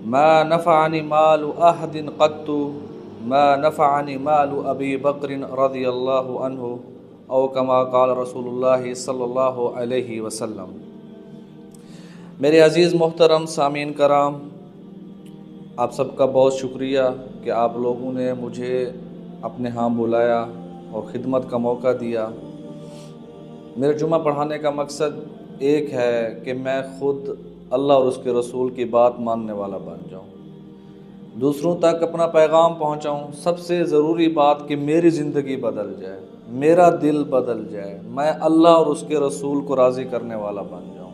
ما نفعنی مال احد قط ما نفعنی مال ابی بکر رضی اللہ عنہ او کما قال رسول اللہ صلی اللہ علیہ وسلم۔ میرے عزیز محترم سامعین کرام، آپ سب کا بہت شکریہ کہ آپ لوگوں نے مجھے اپنے ہاں بلایا اور خدمت کا موقع دیا۔ میرے جمعہ پڑھانے کا مقصد ایک ہے کہ میں خود اللہ اور اس کے رسول کی بات ماننے والا بن جاؤں، دوسروں تک اپنا پیغام پہنچاؤں۔ سب سے ضروری بات کہ میری زندگی بدل جائے، میرا دل بدل جائے، میں اللہ اور اس کے رسول کو راضی کرنے والا بن جاؤں۔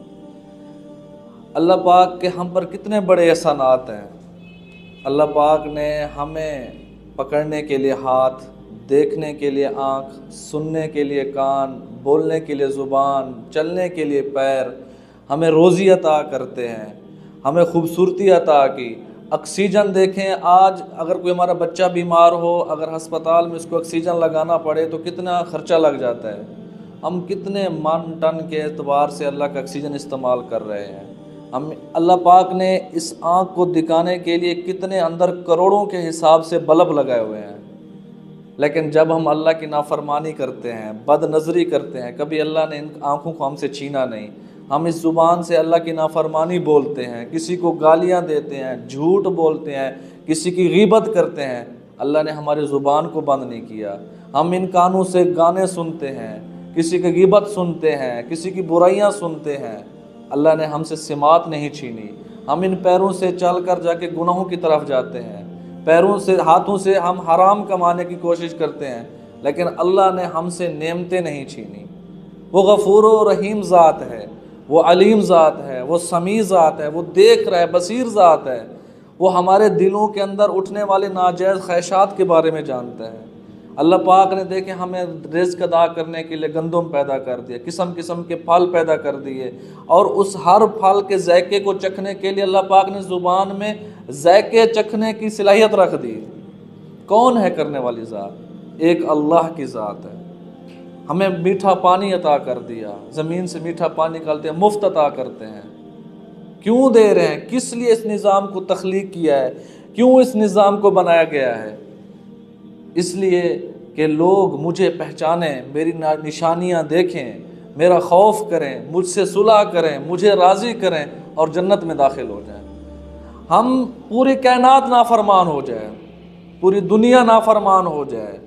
اللہ پاک کے ہم پر کتنے بڑے احسانات ہیں۔ اللہ پاک نے ہمیں پکڑنے کے لیے ہاتھ، دیکھنے کے لیے آنکھ، سننے کے لیے کان، بولنے کے لیے زبان، چلنے کے لیے پیر، ہمیں روزی عطا کرتے ہیں، ہمیں خوبصورتی عطا کی۔ آکسیجن دیکھیں، آج اگر کوئی ہمارا بچہ بیمار ہو، اگر ہسپتال میں اس کو آکسیجن لگانا پڑے تو کتنا خرچہ لگ جاتا ہے۔ ہم کتنے من ٹن کے اعتبار سے اللہ کا آکسیجن استعمال کر رہے ہیں۔ اللہ پاک نے اس آنکھ کو دکھانے کے لیے کتنے اندر کروڑوں کے حساب سے بلب لگائے ہوئے ہیں، لیکن جب ہم اللہ کی نافرمانی کرتے ہیں، بد نظری کرتے ہیں، کبھی اللہ نے ان آنکھوں کو ہم سے چھینا نہیں۔ ہم اس زبان سے اللہ کی نافرمانی بولتے ہیں، کسی کو گالیاں دیتے ہیں، جھوٹ بولتے ہیں، کسی کی غیبت کرتے ہیں، اللہ نے ہماری زبان کو بند نہیں کیا۔ ہم ان کانوں سے گانے سنتے ہیں، کسی کی غیبت سنتے ہیں، کسی کی برائیاں سنتے ہیں، اللہ نے ہم سے سماعت نہیں چھینی۔ ہم ان پیروں سے چل کر جا کے گناہوں کی طرف جاتے ہیں، پیروں سے، ہاتھوں سے ہم حرام کمانے کی کوشش کرتے ہیں، لیکن اللہ نے ہم سے نعمتیں نہیں چھینی۔ وہ غفور و رحیم ذات ہے، وہ علیم ذات ہے، وہ سمیع ذات ہے، وہ دیکھ رہا ہے، بصیر ذات ہے۔ وہ ہمارے دلوں کے اندر اٹھنے والے ناجائز خواہشات کے بارے میں جانتا ہے۔ اللہ پاک نے دیکھیں ہمیں رزق ادا کرنے کے لیے گندم پیدا کر دیا، قسم قسم کے پھل پیدا کر دیے، اور اس ہر پھل کے ذائقے کو چکھنے کے لیے اللہ پاک نے زبان میں ذائقے چکھنے کی صلاحیت رکھ دی۔ کون ہے کرنے والی ذات؟ ایک اللہ کی ذات ہے۔ ہمیں میٹھا پانی عطا کر دیا، زمین سے میٹھا پانی نکالتے ہیں، مفت عطا کرتے ہیں۔ کیوں دے رہے ہیں؟ کس لیے اس نظام کو تخلیق کیا ہے؟ کیوں اس نظام کو بنایا گیا ہے؟ اس لیے کہ لوگ مجھے پہچانیں، میری نشانیاں دیکھیں، میرا خوف کریں، مجھ سے صلح کریں، مجھے راضی کریں اور جنت میں داخل ہو جائیں۔ ہم پوری کائنات نافرمان ہو جائے، پوری دنیا نافرمان ہو جائے،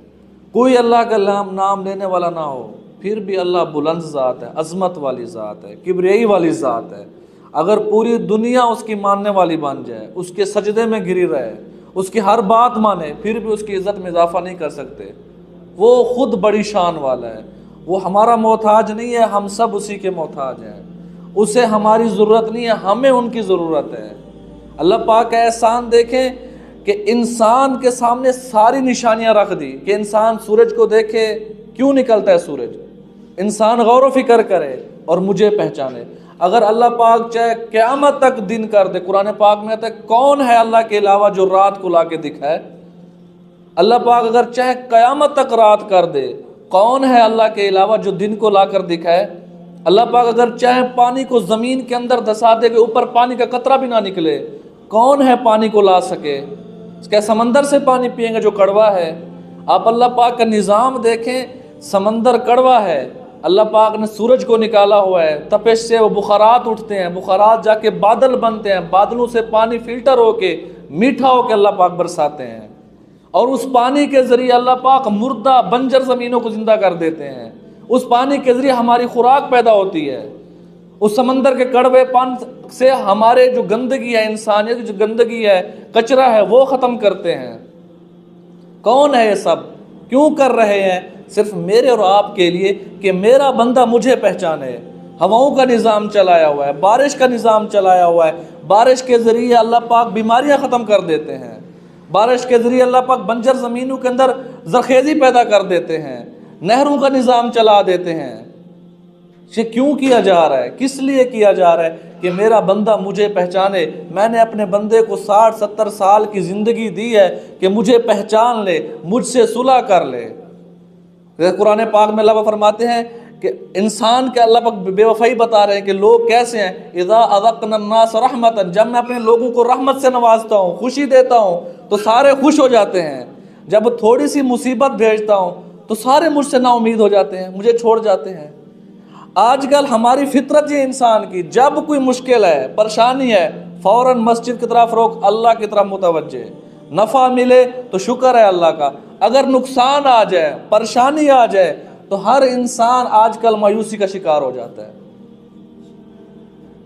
کوئی اللہ کا نام لینے والا نہ ہو، پھر بھی اللہ بلند ذات ہے، عظمت والی ذات ہے، کبریائی والی ذات ہے۔ اگر پوری دنیا اس کی ماننے والی بن جائے، اس کے سجدے میں گری رہے، اس کی ہر بات مانے، پھر بھی اس کی عزت میں اضافہ نہیں کر سکتے۔ وہ خود بڑی شان والا ہے، وہ ہمارا محتاج نہیں ہے، ہم سب اسی کے محتاج ہیں۔ اسے ہماری ضرورت نہیں ہے، ہمیں ان کی ضرورت ہے۔ اللہ پاک کا احسان دیکھیں کہ انسان کے سامنے ساری نشانیاں رکھ دی کہ انسان سورج کو دیکھے، کیوں نکلتا ہے سورج، انسان غور و فکر کرے اور مجھے پہچانے۔ اگر اللہ پاک چاہے قیامت تک دن کر دے، قرآن پاک میں آتا ہے کون ہے اللہ کے علاوہ جو رات کو لا کے دکھائے؟ اللہ پاک اگر چاہے قیامت تک رات کر دے، کون ہے اللہ کے علاوہ جو دن کو لا کر دکھائے؟ اللہ پاک اگر چاہے پانی کو زمین کے اندر دھسا دے کہ اوپر پانی کا قطرہ بھی نہ نکلے، کون ہے پانی کو لا سکے؟ کیا سمندر سے پانی پئیں گے جو کڑوا ہے؟ آپ اللہ پاک کا نظام دیکھیں، سمندر کڑوا ہے، اللہ پاک نے سورج کو نکالا ہوا ہے، تپش سے وہ بخارات اٹھتے ہیں، بخارات جا کے بادل بنتے ہیں، بادلوں سے پانی فلٹر ہو کے میٹھا ہو کے اللہ پاک برساتے ہیں، اور اس پانی کے ذریعے اللہ پاک مردہ بنجر زمینوں کو زندہ کر دیتے ہیں۔ اس پانی کے ذریعے ہماری خوراک پیدا ہوتی ہے۔ اس سمندر کے کڑوے پانی سے ہمارے جو گندگی ہے، انسانیت کی جو گندگی ہے، کچرا ہے، وہ ختم کرتے ہیں۔ کون ہے یہ سب؟ کیوں کر رہے ہیں؟ صرف میرے اور آپ کے لیے کہ میرا بندہ مجھے پہچانے۔ ہواؤں کا نظام چلایا ہوا ہے، بارش کا نظام چلایا ہوا ہے، بارش کے ذریعے اللہ پاک بیماریاں ختم کر دیتے ہیں، بارش کے ذریعے اللہ پاک بنجر زمینوں کے اندر زرخیزی پیدا کر دیتے ہیں، نہروں کا نظام چلا دیتے ہیں۔ یہ کیوں کیا جا رہا ہے؟ کس لیے کیا جا رہا ہے؟ کہ میرا بندہ مجھے پہچانے۔ میں نے اپنے بندے کو 60-70 سال کی زندگی دی ہے کہ مجھے پہچان لے، مجھ سے صلح کر لے۔ قرآن پاک میں اللہ فرماتے ہیں کہ انسان کے اللہ پاک بے وفائی بتا رہے ہیں کہ لوگ کیسے ہیں. اذا اذقنا الناس رحمتا، جب میں اپنے لوگوں کو رحمت سے نوازتا ہوں، خوشی دیتا ہوں تو سارے خوش ہو جاتے ہیں. جب تھوڑی سی مصیبت بھیجتا ہوں تو سارے مجھ سے نا امید ہو جاتے ہیں، مجھے چھوڑ جاتے ہیں. آج کل ہماری فطرت یہ انسان کی، جب کوئی مشکل ہے، پریشانی ہے، فوراً مسجد کی طرف رخ، اللہ کی طرف متوجہ. نفع ملے تو شکر ہے اللہ کا، اگر نقصان آ جائے، پریشانی آ جائے تو ہر انسان آج کل مایوسی کا شکار ہو جاتا ہے.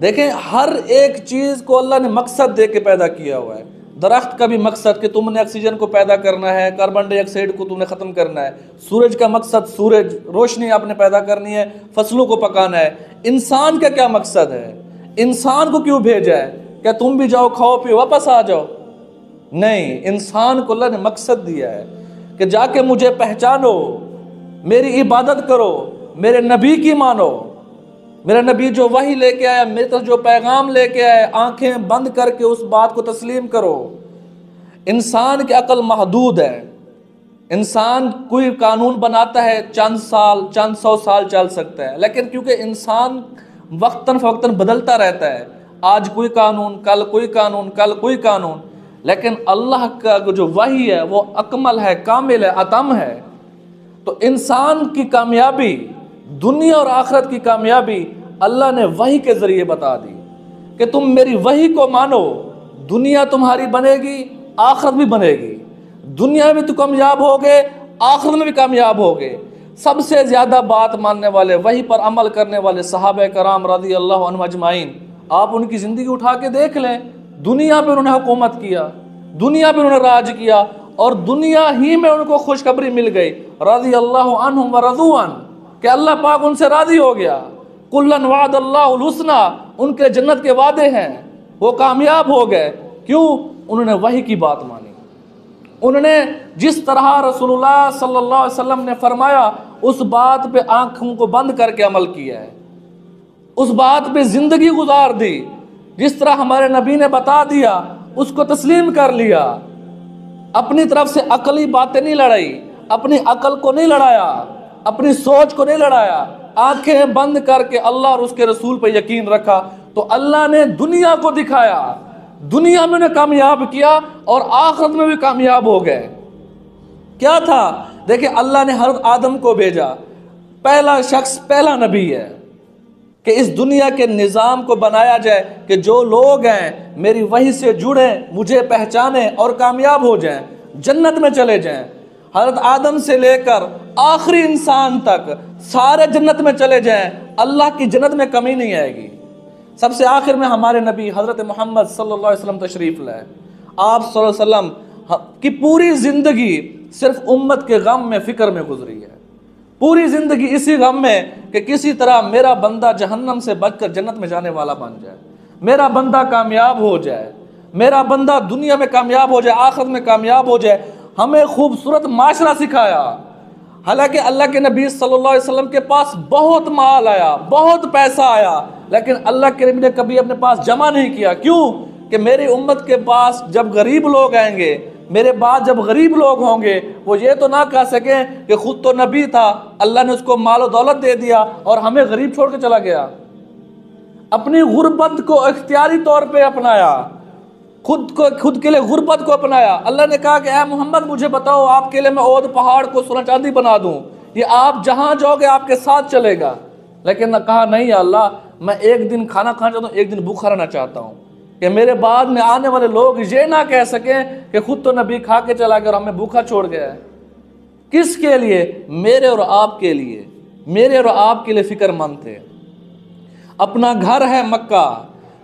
دیکھیں ہر ایک چیز کو اللہ نے مقصد دے کے پیدا کیا ہوا ہے. درخت کا بھی مقصد کہ تم نے آکسیجن کو پیدا کرنا ہے، کاربن ڈائی آکسائڈ کو تم نے ختم کرنا ہے. سورج کا مقصد سورج روشنی آپ نے پیدا کرنی ہے، فصلوں کو پکانا ہے. انسان کا کیا مقصد ہے؟ انسان کو کیوں بھیجا ہے؟ کیا تم بھی جاؤ کھاؤ پیو واپس آ جاؤ؟ نہیں، انسان کو اللہ نے مقصد دیا ہے کہ جا کے مجھے پہچانو، میری عبادت کرو، میرے نبی کی مانو. میرا نبی جو وحی لے کے آیا، میرے طرف جو پیغام لے کے آیا، آنکھیں بند کر کے اس بات کو تسلیم کرو. انسان کی عقل محدود ہے. انسان کوئی قانون بناتا ہے، چند سو سال چل سکتا ہے، لیکن کیونکہ انسان وقتاً فوقتاً بدلتا رہتا ہے، آج کوئی قانون، کل کوئی قانون، کل کوئی قانون. لیکن اللہ کا جو وحی ہے وہ اکمل ہے، کامل ہے، اتم ہے. تو انسان کی کامیابی، دنیا اور آخرت کی کامیابی اللہ نے وحی کے ذریعے بتا دی کہ تم میری وحی کو مانو، دنیا تمہاری بنے گی، آخرت بھی بنے گی. دنیا میں تو کامیاب ہوگے، آخرت میں بھی کامیاب ہوگے. سب سے زیادہ بات ماننے والے، وحی پر عمل کرنے والے صحابہ کرام رضی اللہ عنہم اجمعین، آپ ان کی زندگی اٹھا کے دیکھ لیں. دنیا پہ انہوں نے حکومت کیا، دنیا پہ انہوں نے راج کیا، اور دنیا ہی میں ان کو خوشخبری مل گئی رضی اللہ عنہم ورضوا عنہ کہ اللہ پاک ان سے راضی ہو گیا. کلن وعد اللہ الحسنی، ان کے جنت کے وعدے ہیں، وہ کامیاب ہو گئے. کیوں؟ انہوں نے وحی کی بات مانی. انہوں نے جس طرح رسول اللہ صلی اللہ علیہ وسلم نے فرمایا اس بات پہ آنکھوں کو بند کر کے عمل کیا ہے، اس بات پہ زندگی گزار دی. جس طرح ہمارے نبی نے بتا دیا اس کو تسلیم کر لیا. اپنی طرف سے عقلی باتیں نہیں لڑائی، اپنی عقل کو نہیں لڑایا، اپنی سوچ کو نہیں لڑایا، آنکھیں بند کر کے اللہ اور اس کے رسول پہ یقین رکھا. تو اللہ نے دنیا کو دکھایا، دنیا میں انہیں کامیاب کیا اور آخرت میں بھی کامیاب ہو گئے. کیا تھا؟ دیکھیں اللہ نے حضرت آدم کو بھیجا، پہلا شخص، پہلا نبی ہے کہ اس دنیا کے نظام کو بنایا جائے کہ جو لوگ ہیں میری وحی سے جڑیں، مجھے پہچانیں اور کامیاب ہو جائیں، جنت میں چلے جائیں. حضرت آدم سے لے کر آخری انسان تک سارے جنت میں چلے جائیں، اللہ کی جنت میں کمی نہیں آئے گی. سب سے آخر میں ہمارے نبی حضرت محمد صلی اللہ علیہ وسلم تشریف لائے. آپ صلی اللہ علیہ وسلم کی پوری زندگی صرف امت کے غم میں، فکر میں گزری ہے. پوری زندگی اسی غم میں کہ کسی طرح میرا بندہ جہنم سے بچ کر جنت میں جانے والا بن جائے، میرا بندہ کامیاب ہو جائے، میرا بندہ دنیا میں کامیاب ہو جائے، آخرت میں کامیاب ہو جائے. ہمیں خوبصورت معاشرہ سکھایا. حالانکہ اللہ کے نبی صلی اللہ علیہ وسلم کے پاس بہت مال آیا، بہت پیسہ آیا، لیکن اللہ کے نبی نے کبھی اپنے پاس جمع نہیں کیا. کیوں؟ کہ میری امت کے پاس جب غریب لوگ آئیں گے، میرے بعد جب غریب لوگ ہوں گے، وہ یہ تو نہ کہہ سکیں کہ خود تو نبی تھا، اللہ نے اس کو مال و دولت دے دیا اور ہمیں غریب چھوڑ کے چلا گیا. اپنی غربت کو اختیاری طور پہ اپنایا، خود کے لیے غربت کو اپنایا. اللہ نے کہا کہ اے محمد مجھے بتاؤ، آپ کے لیے میں عہد پہاڑ کو سونا چاندی بنا دوں، یہ آپ جہاں جاؤ گے آپ کے ساتھ چلے گا. لیکن کہا نہیں یا اللہ، میں ایک دن کھانا کھانا چاہتا ہوں، ایک دن بھوکا رہنا چاہتا ہوں، کہ میرے بعد میں آنے والے لوگ یہ نہ کہہ سکیں کہ خود تو نبی کھا کے چلا گیا اور ہمیں بھوکا چھوڑ گیا ہے. کس کے لیے؟ میرے اور آپ کے لیے، میرے اور آپ کے لیے فکر مند تھے. اپنا گھر ہے مکہ،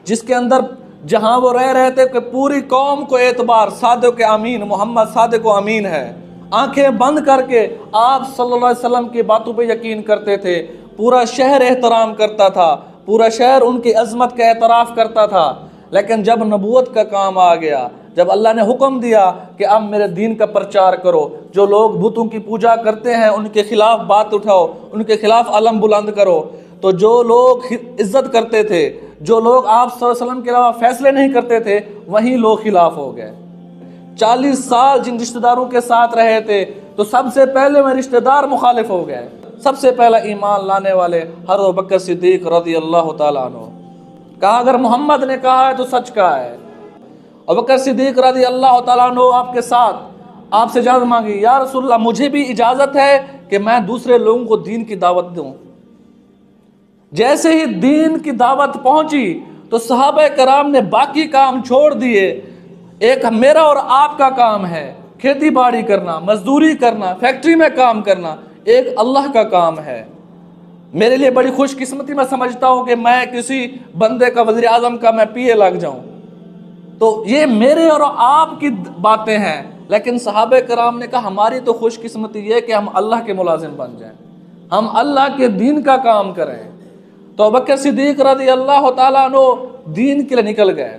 جس کے اندر جہاں وہ رہ رہے تھے کہ پوری قوم کو اعتبار صادق امین، محمد صادق و امین ہے. آنکھیں بند کر کے آپ صلی اللہ علیہ وسلم کی باتوں پہ یقین کرتے تھے. پورا شہر احترام کرتا تھا، پورا شہر ان کی عظمت کا اعتراف کرتا تھا. لیکن جب نبوت کا کام آ گیا، جب اللہ نے حکم دیا کہ اب میرے دین کا پرچار کرو، جو لوگ بتوں کی پوجا کرتے ہیں ان کے خلاف بات اٹھاؤ، ان کے خلاف علم بلند کرو، تو جو لوگ عزت کرتے تھے، جو لوگ آپ صلی اللہ علیہ وسلم کے علاوہ فیصلے نہیں کرتے تھے، وہیں لوگ خلاف ہو گئے. 40 سال جن رشتہ داروں کے ساتھ رہے تھے تو سب سے پہلے میں رشتہ دار مخالف ہو گئے. سب سے پہلا ایمان لانے والے حضرت ابوبکر صدیق رضی اللہ تعالیٰ عنہ. کہا اگر محمد نے کہا ہے تو سچ کہا ہے. ابوبکر صدیق رضی اللہ تعالیٰ عنہ آپ کے ساتھ آپ سے اجازت مانگی، یا رسول اللہ مجھے بھی اجازت ہے کہ میں دوسرے لوگوں کو دین کی دعوت دوں. جیسے ہی دین کی دعوت پہنچی تو صحابہ کرام نے باقی کام چھوڑ دیے. ایک میرا اور آپ کا کام ہے کھیتی باڑی کرنا، مزدوری کرنا، فیکٹری میں کام کرنا، ایک اللہ کا کام ہے. میرے لیے بڑی خوش قسمتی میں سمجھتا ہوں کہ میں کسی بندے کا وزیر اعظم کا میں پی اے لگ جاؤں. تو یہ میرے اور آپ کی باتیں ہیں، لیکن صحابہ کرام نے کہا ہماری تو خوش قسمتی یہ کہ ہم اللہ کے ملازم بن جائیں، ہم اللہ کے دین کا کام کریں. تو ابوبکر صدیق رضی اللہ تعالیٰ عنہ دین کے لیے نکل گئے،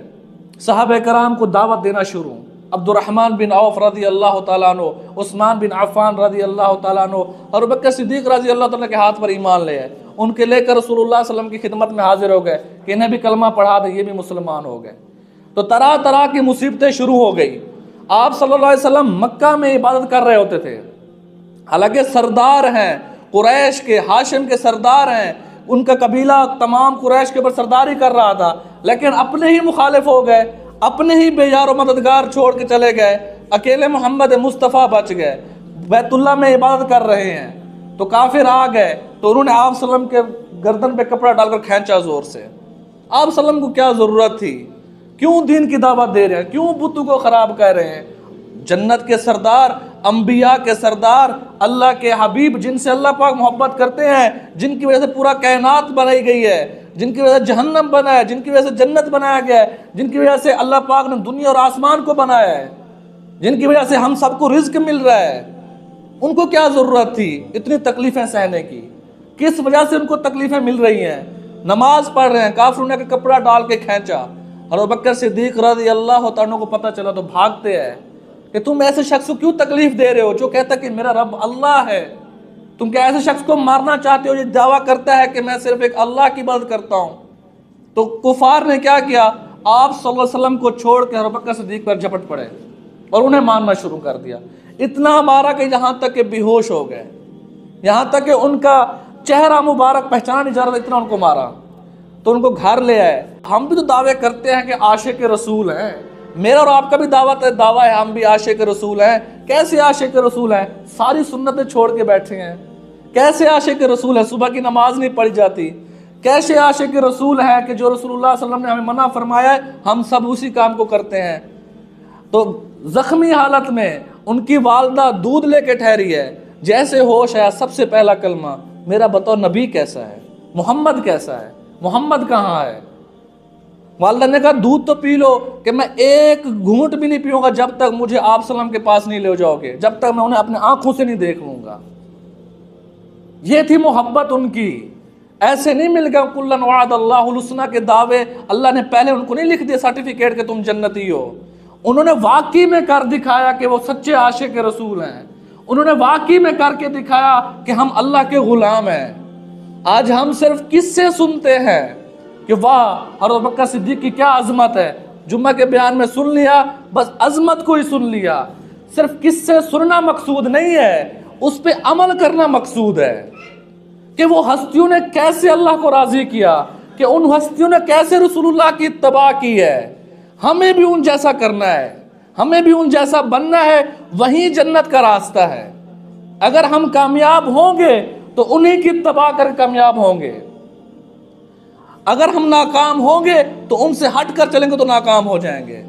صحابہ کرام کو دعوت دینا شروع. عبد الرحمن بن عوف رضی اللہ تعالیٰ عنہ، عثمان بن عفان رضی اللہ تعالیٰ عنہ اور ابوبکر صدیق رضی اللہ تعالیٰ کے ہاتھ پر ایمان لے آئے. ان کے لے کر رسول اللہ صلی اللہ علیہ وسلم کی خدمت میں حاضر ہو گئے کہ انہیں بھی کلمہ پڑھا دے، یہ بھی مسلمان ہو گئے. تو طرح طرح کی مصیبتیں شروع ہو گئی. آپ صلی اللہ علیہ وسلم مکہ میں عبادت کر رہے ہوتے تھے، حالانکہ سردار ہیں قریش کے، ہاشم کے سردار ہیں، ان کا قبیلہ تمام قریش کے اوپر سرداری کر رہا تھا، لیکن اپنے ہی مخالف ہو گئے، اپنے ہی بے یار و مددگار چھوڑ کے چلے گئے. اکیلے محمد مصطفیٰ بچ گئے، بیت اللہ میں عبادت کر رہے ہیں. تو کافر آ گئے تو انہوں نے آپ صلی اللہ علیہ وسلم کے گردن پہ کپڑا ڈال کر کھینچا زور سے. آپ صلی اللہ علیہ وسلم کو کیا ضرورت تھی؟ کیوں دین کی دعوت دے رہے ہیں؟ کیوں بتوں کو خراب کہہ رہے ہیں؟ جنت کے سردار، انبیاء کے سردار، اللہ کے حبیب، جن سے اللہ پاک محبت کرتے ہیں، جن کی وجہ سے پورا کائنات بنائی گئی ہے، جن کی وجہ سے جہنم بنا ہے، جن کی وجہ سے جنت بنایا گیا ہے، جن کی وجہ سے اللہ پاک نے دنیا اور آسمان کو بنایا ہے، جن کی وجہ سے ہم سب کو رزق مل رہا ہے، ان کو کیا ضرورت تھی اتنی تکلیفیں سہنے کی؟ کس وجہ سے ان کو تکلیفیں مل رہی ہیں؟ نماز پڑھ رہے ہیں، کافروں نے کپڑا ڈال کے کھینچا. اور ابوبکر صدیق رضی اللہ تعالیٰ کو پتہ چلا تو بھاگتے ہیں کہ تم ایسے شخص کو کیوں تکلیف دے رہے ہو جو کہتا کہ میرا رب اللہ ہے؟ تم کیا ایسے شخص کو مارنا چاہتے ہو جو دعویٰ کرتا ہے کہ میں صرف ایک اللہ کی عبادت کرتا ہوں؟ تو کفار نے کیا کیا؟ آپ صلی اللہ علیہ وسلم کو چھوڑ کے ابوبکر صدیق پر جھپٹ پڑے اور انہیں مارنا شروع کر دیا. اتنا مارا کہ یہاں تک کہ بے ہوش ہو گئے، یہاں تک کہ ان کا چہرہ مبارک پہچانا نہیں جا رہا، اتنا ان کو مارا. تو ان کو گھر لے آئے. ہم بھی تو دعوے کرتے ہیں کہ عاشق رسول ہیں، میرا اور آپ کا بھی دعویٰ ہے ہم بھی عاشق رسول ہیں. کیسے عاشق رسول ہیں؟ ساری سنتیں چھوڑ کے بیٹھے ہیں. کیسے عاشق رسول ہے؟ صبح کی نماز نہیں پڑھی جاتی. کیسے عاشق رسول ہے کہ جو رسول اللہ صلی اللہ علیہ وسلم نے ہمیں منع فرمایا ہے ہم سب اسی کام کو کرتے ہیں. تو زخمی حالت میں ان کی والدہ دودھ لے کے ٹھہری ہے، جیسے ہوش ہے سب سے پہلا کلمہ میرا بتاؤ نبی کیسا ہے، محمد کیسا ہے، محمد کہاں ہے؟ والدہ نے کہا دودھ تو پی لو کہ میں ایک گھونٹ بھی نہیں پیوں گا جب تک مجھے آپ صلی اللہ علیہ وسلم کے پاس نہیں لے جاؤ گے، جب تک میں انہیں اپنے آنکھوں سے نہیں دیکھ لوں گا. یہ تھی محبت ان کی. ایسے نہیں مل گیا کلن وعد اللہ الحسنی کے دعوے، اللہ نے پہلے ان کو نہیں لکھ دیا سرٹیفکیٹ کہ تم جنتی ہو. انہوں نے واقعی میں کر دکھایا کہ وہ سچے عاشق رسول ہیں. انہوں نے واقعی میں کر کے دکھایا کہ ہم اللہ کے غلام ہیں. آج ہم صرف کس سے سنتے ہیں کہ واہ حضرت ابوبکر صدیق کی کیا عظمت ہے، جمعہ کے بیان میں سن لیا، بس عظمت کو ہی سن لیا. صرف کس سے سننا مقصود نہیں ہے، اس پہ عمل کرنا مقصود ہے کہ وہ ہستیوں نے کیسے اللہ کو راضی کیا، کہ ان ہستیوں نے کیسے رسول اللہ کی اتباع کی ہے. ہمیں بھی ان جیسا کرنا ہے، ہمیں بھی ان جیسا بننا ہے. وہی جنت کا راستہ ہے. اگر ہم کامیاب ہوں گے تو انہی کی اتباع کر کامیاب ہوں گے. اگر ہم ناکام ہوں گے تو ان سے ہٹ کر چلیں گے تو ناکام ہو جائیں گے.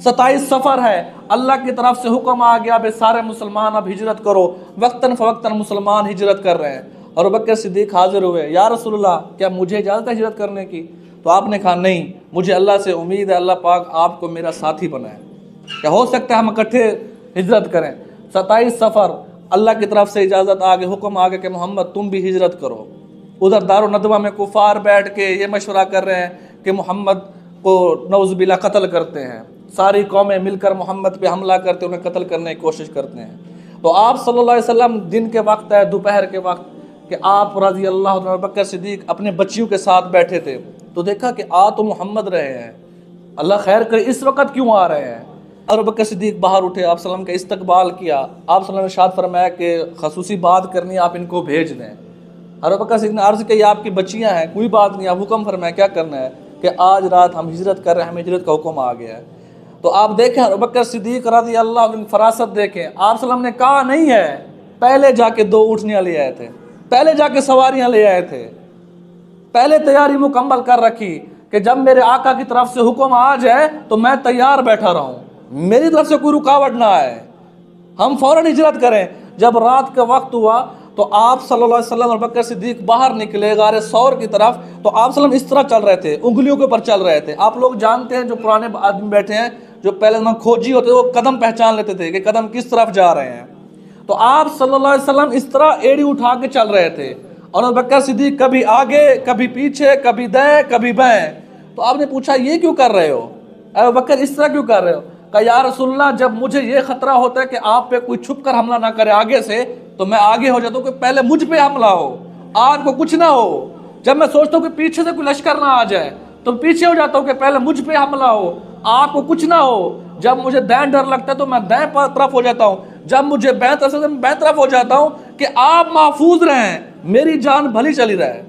27 سفر ہے، اللہ کی طرف سے حکم آ گیا بے سارے مسلمان اب ہجرت کرو. وقتاً فوقتاً مسلمان ہجرت کر رہے ہیں. اور ابوبکر صدیق حاضر ہوئے، یا رسول اللہ کیا مجھے اجازت ہے ہجرت کرنے کی؟ تو آپ نے کہا نہیں، مجھے اللہ سے امید ہے اللہ پاک آپ کو میرا ساتھی بنائے، کیا ہو سکتا ہے ہم اکٹھے ہجرت کریں. 27 سفر اللہ کی طرف سے اجازت آگے، حکم آگے کہ محمد تم بھی ہجرت کرو. ادھر دار الندوہ میں کفار بیٹھ کے یہ مشورہ کر رہے ہیں کہ محمد کو نعوذ باللہ قتل کرتے ہیں. ساری قومیں مل کر محمد پہ حملہ کرتے انہیں قتل کرنے کی کوشش کرتے ہیں. تو آپ صلی اللہ علیہ وسلم دن کے وقت ہے، دوپہر کے وقت، کہ آپ رضی اللہ عنہ ابوبکر صدیق اپنے بچیوں کے ساتھ بیٹھے تھے. تو دیکھا کہ آ تو محمد رہے ہیں، اللہ خیر کرے اس وقت کیوں آ رہے ہیں. اور ابوبکر صدیق باہر اٹھے، آپ صلی اللہ علیہ وسلم کا استقبال کیا. آپ صلی اللہ علیہ وسلم نے ارشاد فرمایا کہ خصوصی بات کرنی آپ ان کو بھیج دیں. ابو بکر صدیق نے عرض کی آپ کی بچیاں ہیں، کوئی بات نہیں، آپ حکم فرمائیں کیا کرنا ہے، کہ آج رات ہم ہجرت کر رہے ہیں، ہمیں ہجرت کا حکم آ گیا ہے۔ تو آپ دیکھیں ابو بکر صدیق رضی اللہ عنہ کی فراست دیکھیں، آپ صلی اللہ علیہ وسلم نے کہا نہیں ہے، پہلے جا کے 2 اونٹنیاں لے آئے تھے، پہلے جا کے سواریاں لے آئے تھے، پہلے تیاری مکمل کر رکھی کہ جب میرے آقا کی طرف سے حکم آ جائے تو میں تیار بیٹھا رہوں، میری طرف سے کوئی رکاوٹ نہ آئے، ہم فوراً ہجرت کریں۔ جب رات کا وقت ہوا تو آپ صلی اللہ علیہ وسلم اور بکر صدیق باہر نکلے غار ثور کی طرف، تو آپ صلی اللہ علیہ وسلم اس طرح چل رہے تھے، انگلیوں کے اوپر چل رہے تھے۔ آپ لوگ جانتے ہیں جو پرانے آدمی بیٹھے ہیں، جو پہلے کھوجی ہوتے وہ قدم پہچان لیتے تھے کہ قدم کس طرف جا رہے ہیں، تو آپ صلی اللہ علیہ وسلم اس طرح ایڑی اٹھا کے چل رہے تھے، اور ابو بکر صدیق کبھی آگے کبھی پیچھے، کبھی دائیں کبھی بائیں۔ تو آپ نے پوچھا یہ کیوں کر رہے ہو ابو بکر، اس طرح کیوں کر رہے ہو؟ کہا یا رسول اللہ جب مجھے یہ خطرہ ہوتا ہے کہ آپ پہ کوئی چھپ کر حملہ نہ کرے آگے سے، تو میں آگے ہو جاتا ہوں کہ پہلے مجھ پہ حملہ ہو، آپ کو کچھ نہ ہو۔ جب میں سوچتا ہوں کہ پیچھے سے کوئی لشکر نہ آ جائے تو پیچھے ہو جاتا ہوں کہ پہلے مجھ پہ حملہ ہو، آپ کو کچھ نہ ہو۔ جب مجھے دائیں ڈر لگتا ہے تو میں دائیں طرف ہو جاتا ہوں، جب مجھے بائیں طرف سے میں بائیں طرف ہو جاتا ہوں کہ آپ محفوظ رہیں، میری جان بھلی چلی رہے۔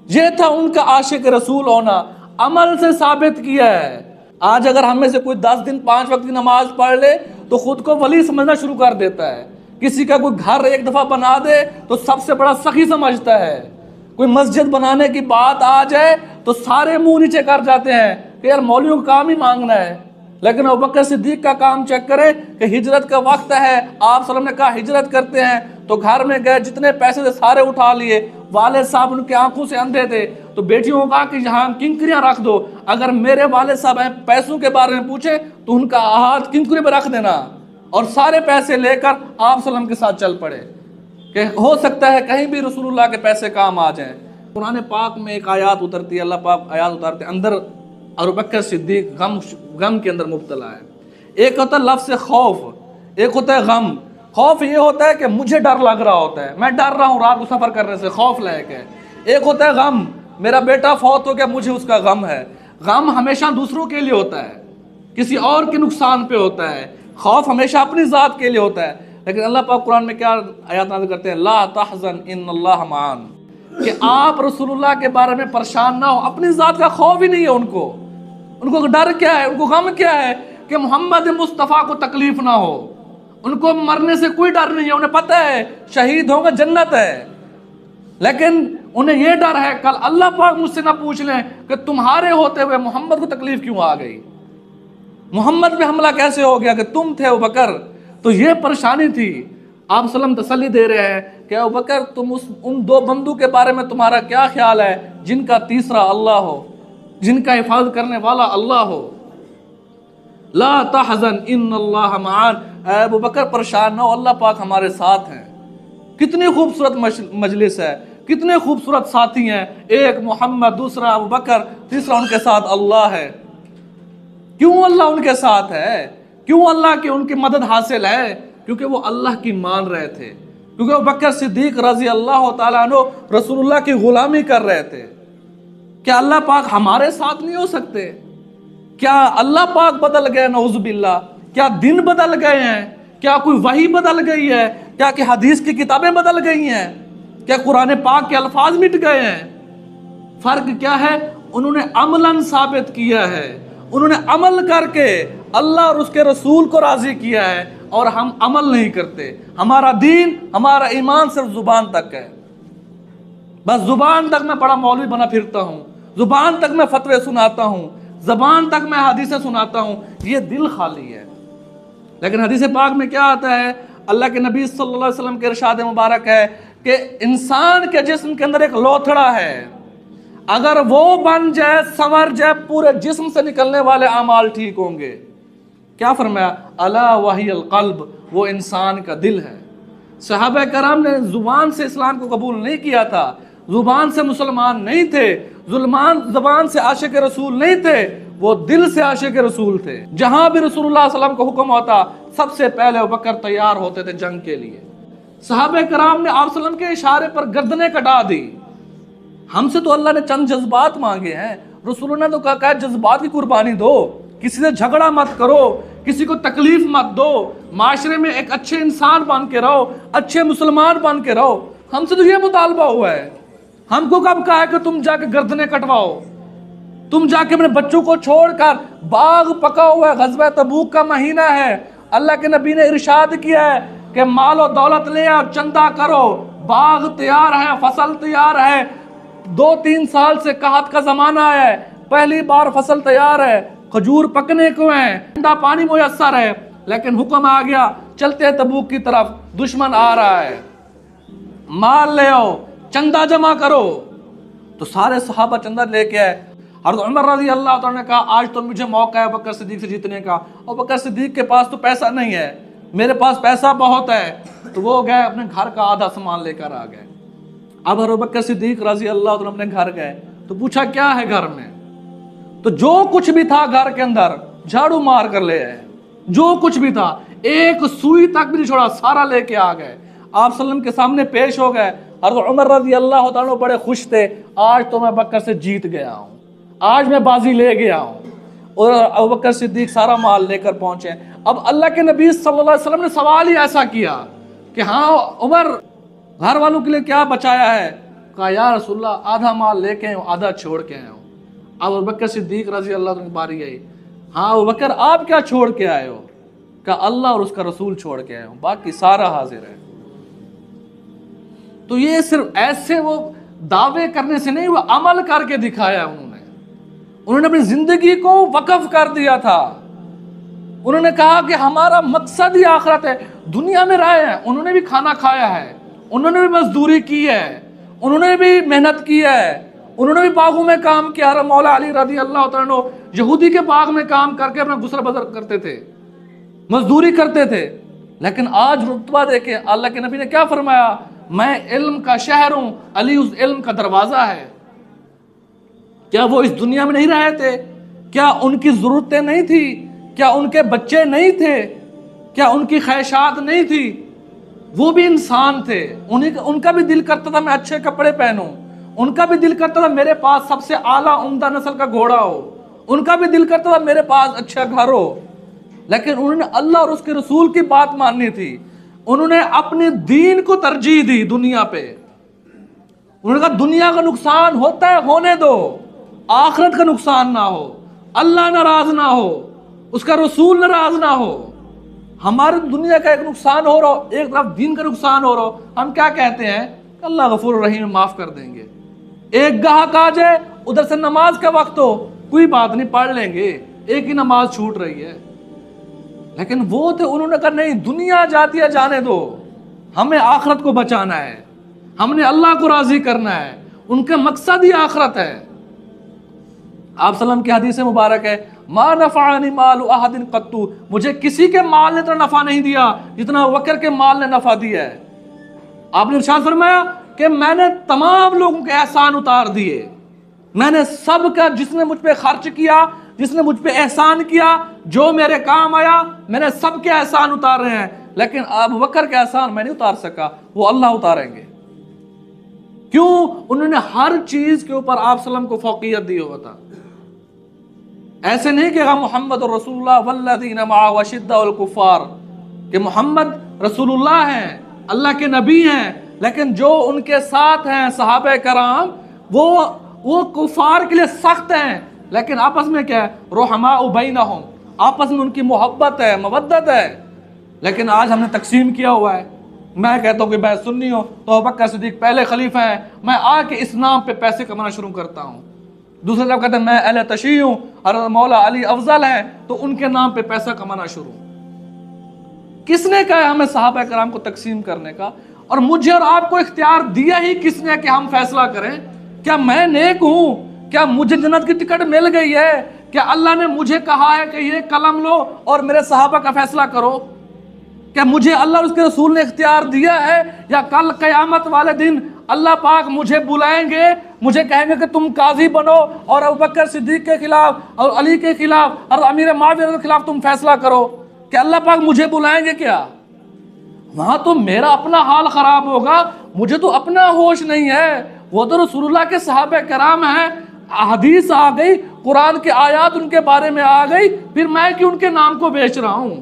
یہ تھا ان کا عاشق رسول ہونا، عمل سے ثابت کیا ہے۔ آج اگر ہم میں سے کوئی 10 دن 5 وقت کی نماز پڑھ لے تو خود کو ولی سمجھنا شروع کر دیتا ہے، کسی کا کوئی گھر ایک دفعہ بنا دے تو سب سے بڑا سخی سمجھتا ہے، کوئی مسجد بنانے کی بات آ جائے تو سارے منہ نیچے کر جاتے ہیں کہ یار مولویوں کا کام ہی مانگنا ہے۔ لیکن ابو بکر صدیق کا کام چیک کرے کہ ہجرت کا وقت ہے، آپ صلی اللہ علیہ وسلم نے کہا ہجرت کرتے ہیں، تو گھر میں گئے، جتنے پیسے تھے سارے اٹھا لیے، والد صاحب ان کے آنکھوں سے اندھے تھے تو بیٹیوں کو کہا کہ یہاں کنکریاں رکھ دو، اگر میرے والد صاحب پیسوں کے بارے میں پوچھے تو ان کا ہاتھ کنکری پہ رکھ دینا، اور سارے پیسے لے کر آپ صلی اللہ علیہ وسلم کے ساتھ چل پڑے کہ ہو سکتا ہے کہیں بھی رسول اللہ کے پیسے کام آ جائیں۔ قرآن پاک میں ایک آیات اترتی ہے، اللہ پاک آیات اتارتے ہیں، اندر ابو بکر صدیق غم کے اندر مبتلا ہے۔ ایک ہوتا ہے لفظ خوف، ایک ہوتا ہے غم۔ خوف یہ ہوتا ہے کہ مجھے ڈر لگ رہا ہوتا ہے، میں ڈر رہا ہوں رات کو سفر کرنے سے، خوف لائق ہے۔ ایک ہوتا ہے غم، میرا بیٹا فوت ہو گیا، مجھے اس کا غم ہے۔ غم ہمیشہ دوسروں کے لیے ہوتا ہے، کسی اور کے نقصان پہ ہوتا ہے، خوف ہمیشہ اپنی ذات کے لیے ہوتا ہے۔ لیکن اللہ پاک قرآن میں کیا آیات نازل کرتے ہیں، لا تحزن ان اللہ معانا، کہ آپ رسول اللہ کے بارے میں پریشان نہ ہو، اپنی ذات کا خوف ہی نہیں ہے ان کو ڈر کیا ہے، ان کو غم کیا ہے کہ محمد مصطفیٰ کو تکلیف نہ ہو، ان کو مرنے سے کوئی ڈر نہیں ہے، انہیں پتہ ہے شہید ہوں گے جنت ہے، لیکن انہیں یہ ڈر ہے کل اللہ پاک مجھ سے نہ پوچھ لیں کہ تمہارے ہوتے ہوئے محمد کو تکلیف کیوں آ گئی، محمد پہ حملہ کیسے ہو گیا کہ تم تھے ابو بکر۔ تو یہ پریشانی تھی۔ آپ صلی اللہ علیہ وسلم تسلی دے رہے ہیں کہ ابو بکر تم ان 2 بندوں کے بارے میں تمہارا کیا خیال ہے جن کا تیسرا اللہ ہو، جن کا حفاظت کرنے والا اللہ ہو۔ لا تحزن ان اللہ معانا، اے ابو بکر پریشان نہ ہو، اللہ پاک ہمارے ساتھ ہیں۔ کتنی خوبصورت مجلس ہے، کتنے خوبصورت ساتھی ہیں، ایک محمد، دوسرا ابو بکر، تیسرا ان کے ساتھ اللہ ہے۔ کیوں اللہ ان کے ساتھ ہے؟ کیوں اللہ کی ان کی مدد حاصل ہے؟ کیونکہ وہ اللہ کی مان رہے تھے، کیونکہ ابو بکر صدیق رضی اللہ تعالیٰ عنہ رسول اللہ کی غلامی کر رہے تھے۔ کیا اللہ پاک ہمارے ساتھ نہیں ہو سکتے؟ کیا اللہ پاک بدل گئے؟ نعوذ باللہ۔ کیا دن بدل گئے ہیں؟ کیا کوئی وحی بدل گئی ہے؟ کیا کہ حدیث کی کتابیں بدل گئی ہیں؟ کیا قرآن پاک کے الفاظ مٹ گئے ہیں؟ فرق کیا ہے؟ انہوں نے عملاً ثابت کیا ہے، انہوں نے عمل کر کے اللہ اور اس کے رسول کو راضی کیا ہے، اور ہم عمل نہیں کرتے۔ ہمارا دین، ہمارا ایمان صرف زبان تک ہے، بس زبان تک میں بڑا مولوی بنا پھرتا ہوں، زبان تک میں فتوے سناتا ہوں، زبان تک میں حدیثیں سناتا ہوں، یہ دل خالی ہے۔ لیکن حدیث پاک میں کیا آتا ہے؟ اللہ کے نبی صلی اللہ علیہ وسلم کے ارشاد مبارک ہے کہ انسان کے جسم کے اندر ایک لوتھڑا ہے، اگر وہ بن جائے، سنور جائے، پورے جسم سے نکلنے والے اعمال ٹھیک ہوں گے۔ کیا فرمایا؟ الا وحی القلب، وہ انسان کا دل ہے۔ صحابہ کرام نے زبان سے اسلام کو قبول نہیں کیا تھا، زبان سے مسلمان نہیں تھے، زبان سے عاشق رسول نہیں تھے، وہ دل سے عاشق رسول تھے۔ جہاں بھی رسول اللہ صلی اللہ علیہ وسلم کو حکم ہوتا، سب سے پہلے ابو بکر تیار ہوتے تھے جنگ کے لیے۔ صحابہ کرام نے آپ صلی اللہ علیہ وسلم کے اشارے پر گردنیں کٹا دی۔ ہم سے تو اللہ نے چند جذبات مانگے ہیں، رسول نے تو کہا جذبات کی قربانی دو، کسی سے جھگڑا مت کرو، کسی کو تکلیف مت دو، معاشرے میں ایک اچھے انسان بن کے رہو، اچھے مسلمان بن کے رہو۔ ہم سے تو یہ مطالبہ ہوا ہے، ہم کو کب کہا ہے کہ تم جا کے گردنیں کٹواؤ، تم جا کے اپنے بچوں کو چھوڑ کر، باغ پکا ہوا ہے، غزوہ تبوک کا مہینہ ہے، اللہ کے نبی نے ارشاد کیا ہے کہ مال و دولت لے اور چندہ کرو، باغ تیار ہے، فصل تیار ہے، 2-3 سال سے قحط کا زمانہ ہے، پہلی بار فصل تیار ہے، کھجور پکنے کو ہیں، ٹھنڈا پانی میسر ہے، لیکن حکم آ گیا چلتے ہیں تبوک کی طرف، دشمن آ رہا ہے، مال لے آؤ، چندہ جمع کرو۔ تو سارے صحابہ چندہ لے کے آئے۔ حضرت عمر رضی اللہ عنہ نے کہا آج تو مجھے موقع ہے بکر صدیق سے جیتنے کا، اور بکر صدیق کے پاس تو پیسہ نہیں ہے، میرے پاس پیسہ بہت ہے۔ تو وہ گئے اپنے گھر کا آدھا سامان لے کر آ گئے۔ اب حضرت بکر صدیق رضی اللہ عنہ اپنے گھر گئے تو پوچھا کیا ہے گھر میں، تو جو کچھ بھی تھا گھر کے اندر جھاڑو مار کر لے آئے، جو کچھ بھی تھا ایک سوئی تک بھی نہیں چھوڑا، سارا لے کے آ گئے، آپ صلی اللہ علیہ وسلم کے سامنے پیش ہو گئے۔ حضرت عمر رضی اللہ عنہ بڑے خوش تھے، آج تو میں بکر سے جیت گیا ہوں، آج میں بازی لے گیا ہوں۔ اور ابوبکر صدیق سارا مال لے کر پہنچے۔ اب اللہ کے نبی صلی اللہ علیہ وسلم نے سوال ہی ایسا کیا کہ ہاں عمر گھر والوں کے لیے کیا بچایا ہے؟ کہا یا رسول اللہ آدھا مال لے کے آئے ہوں، آدھا چھوڑ کے آئے ہوں۔ اب ابوبکر صدیق رضی اللہ عنہ کی باری آئی، ہاں ابوبکر آپ کیا چھوڑ کے آئے ہو؟ کہا اللہ اور اس کا رسول چھوڑ کے آئے ہوں، باقی سارا حاضر ہے۔ تو یہ صرف ایسے وہ دعوے کرنے سے نہیں، وہ عمل کر کے دکھایا انہوں نے اپنی زندگی کو وقف کر دیا تھا۔ انہوں نے کہا کہ ہمارا مقصد ہی آخرت ہے، دنیا میں رہے ہیں، انہوں نے بھی کھانا کھایا ہے، انہوں نے بھی مزدوری کی ہے، انہوں نے بھی محنت کی ہے، انہوں نے بھی باغوں میں کام کیا۔ مولا علی رضی اللہ عنہ یہودی کے باغ میں کام کر کے اپنا گزر بسر کرتے تھے، مزدوری کرتے تھے، لیکن آج رتبہ دیکھیں، اللہ کے نبی نے کیا فرمایا؟ میں علم کا شہر ہوں، علی اس علم کا دروازہ ہے۔ کیا وہ اس دنیا میں نہیں رہے تھے؟ کیا ان کی ضرورتیں نہیں تھی؟ کیا ان کے بچے نہیں تھے؟ کیا ان کی خواہشات نہیں تھی؟ وہ بھی انسان تھے، ان کا بھی دل کرتا تھا میں اچھے کپڑے پہنوں، ان کا بھی دل کرتا تھا میرے پاس سب سے اعلیٰ عمدہ نسل کا گھوڑا ہو، ان کا بھی دل کرتا تھا میرے پاس اچھا گھر ہو، لیکن انہوں نے اللہ اور اس کے رسول کی بات ماننی تھی۔ انہوں نے اپنے دین کو ترجیح دی دنیا پہ۔ انہوں نے کہا دنیا کا نقصان ہوتا ہے ہونے دو، آخرت کا نقصان نہ ہو، اللہ ناراض نہ ہو، اس کا رسول ناراض نہ ہو۔ ہمارے دنیا کا ایک نقصان ہو رہا ہو، ایک طرف دین کا نقصان ہو رہا ہو، ہم کیا کہتے ہیں کہ اللہ غفور الرحیم معاف کر دیں گے۔ ایک گاہک آ جائے، ادھر سے نماز کا وقت ہو، کوئی بات نہیں پڑھ لیں گے، ایک ہی نماز چھوٹ رہی ہے، لیکن وہ تھے انہوں نے کہا نہیں، دنیا جاتی ہے جانے دو، ہمیں آخرت کو بچانا ہے، ہم نے اللہ کو راضی کرنا ہے، ان کا مقصد ہی آخرت ہے۔ آپ صلی اللہ علیہ وسلم کی حدیث مبارک ہے ما نفعنی مال احد قط، مجھے کسی کے مال نے اتنا نفع نہیں دیا جتنا ابوبکر کے مال نے نفع دیا ہے۔ آپ نے ارشاد فرمایا کہ میں نے تمام لوگوں کے احسان اتار دیے، میں نے سب کا، جس نے مجھ پہ خرچ کیا، جس نے مجھ پہ احسان کیا، جو میرے کام آیا، میں نے سب کے احسان اتار رہے ہیں، لیکن ابوبکر کے احسان میں نہیں اتار سکا، وہ اللہ اتاریں گے۔ کیوں؟ انہوں نے ہر چیز کے اوپر آپ صلی اللہ علیہ وسلم کو فوقیت دی ہوا تھا۔ ایسے نہیں کہ محمد رسول اللہ والذین معہ وشدہ الکفار، کہ محمد رسول اللہ ہیں، اللہ کے نبی ہیں، لیکن جو ان کے ساتھ ہیں صحابہ کرام وہ کفار کے لیے سخت ہیں، لیکن آپس میں کیا ہے؟ رحماء بینہم، آپس میں ان کی محبت ہے، مودت ہے۔ لیکن آج ہم نے تقسیم کیا ہوا ہے، میں کہتا ہوں کہ میں سنی ہوں تو ابوبکر صدیق پہلے خلیفہ ہیں، میں آ کے اس نام پہ پیسے کمانا شروع کرتا ہوں۔ دوسرے لوگ کہتے ہیں میں اہل تشیع ہوں اور مولا علی افضل ہیں، تو ان کے نام پہ پیسہ کمانا شروع۔ کس نے کہا ہے ہمیں صحابہ کرام کو تقسیم کرنے کا؟ اور مجھے اور آپ کو اختیار دیا ہی کس نے کہ ہم فیصلہ کریں؟ کیا میں نیک ہوں؟ کیا مجھے جنت کی ٹکٹ مل گئی ہے؟ کیا اللہ نے مجھے کہا ہے کہ یہ قلم لو اور میرے صحابہ کا فیصلہ کرو؟ کیا مجھے اللہ اور اس کے رسول نے اختیار دیا ہے؟ یا کل قیامت والے دن اللہ پاک مجھے بلائیں گے، مجھے کہیں گے کہ تم قاضی بنو اور ابوبکر صدیق کے خلاف اور علی کے خلاف اور امیر معاویہ کے خلاف تم فیصلہ کرو؟ کہ اللہ پاک مجھے بلائیں گے کیا؟ وہاں تو میرا اپنا حال خراب ہوگا، مجھے تو اپنا ہوش نہیں ہے، وہ تو رسول اللہ کے صحابہ کرام ہیں، حدیث آ گئی، قرآن کی آیات ان کے بارے میں آ گئی، پھر میں کیوں ان کے نام کو بیچ رہا ہوں؟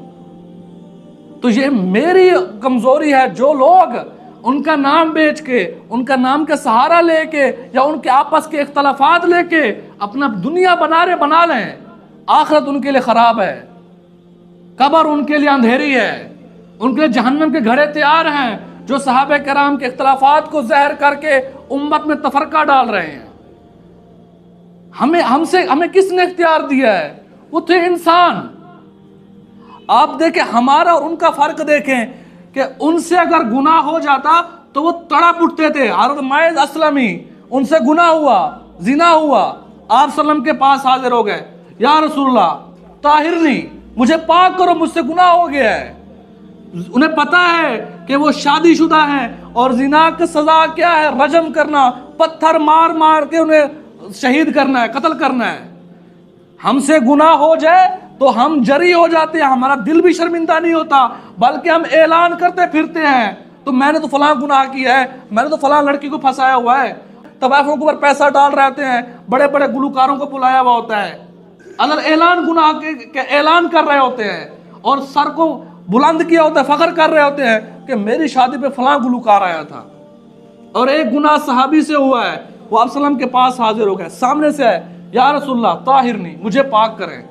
تو یہ میری کمزوری ہے۔ جو لوگ ان کا نام بیچ کے، ان کا نام کا سہارا لے کے، یا ان کے آپس کے اختلافات لے کے اپنا دنیا بنا لیں، آخرت ان کے لیے خراب ہے، قبر ان کے لیے اندھیری ہے، ان کے لیے جہنم کے گھڑے تیار ہیں، جو صحابہ کرام کے اختلافات کو زہر کر کے امت میں تفرقہ ڈال رہے ہیں۔ ہمیں کس نے اختیار دیا ہے؟ وہ تھے انسان۔ آپ دیکھیں ہمارا اور ان کا فرق دیکھیں کہ ان سے اگر گناہ ہو جاتا تو وہ تڑپ اٹھتے تھے۔ حضرت معاذ اسلمی، ان سے گناہ ہوا، زنا ہوا، آپ صلی اللہ علیہ وسلم کے پاس حاضر ہو گئے، یا رسول اللہ طاہرنی، مجھے پاک کرو، مجھ سے گناہ ہو گیا ہے۔ انہیں پتا ہے کہ وہ شادی شدہ ہیں اور زنا کی سزا کیا ہے؟ رجم کرنا، پتھر مار مار کے انہیں شہید کرنا ہے، قتل کرنا ہے۔ ہم سے گناہ ہو جائے تو ہم جری ہو جاتے ہیں، ہمارا دل بھی شرمندہ نہیں ہوتا، بلکہ ہم اعلان کرتے پھرتے ہیں تو میں نے تو فلاں گناہ کیا ہے، میں نے تو فلاں لڑکی کو پھنسایا ہوا ہے، طوائفوں کے اوپر پیسہ ڈال رہتے ہیں، بڑے بڑے گلوکاروں کو بلایا ہوا ہوتا ہے، اگر اعلان گناہ کے اعلان کر رہے ہوتے ہیں اور سر کو بلند کیا ہوتا ہے، فخر کر رہے ہوتے ہیں کہ میری شادی پہ فلاں گلوکار آیا تھا۔ اور ایک گناہ صحابی سے ہوا ہے، وہ آپ صلی اللہ علیہ وسلم کے پاس حاضر ہو گئے، سامنے سے ہے، یا رسول اللہ طاہرنی، مجھے پاک کریں۔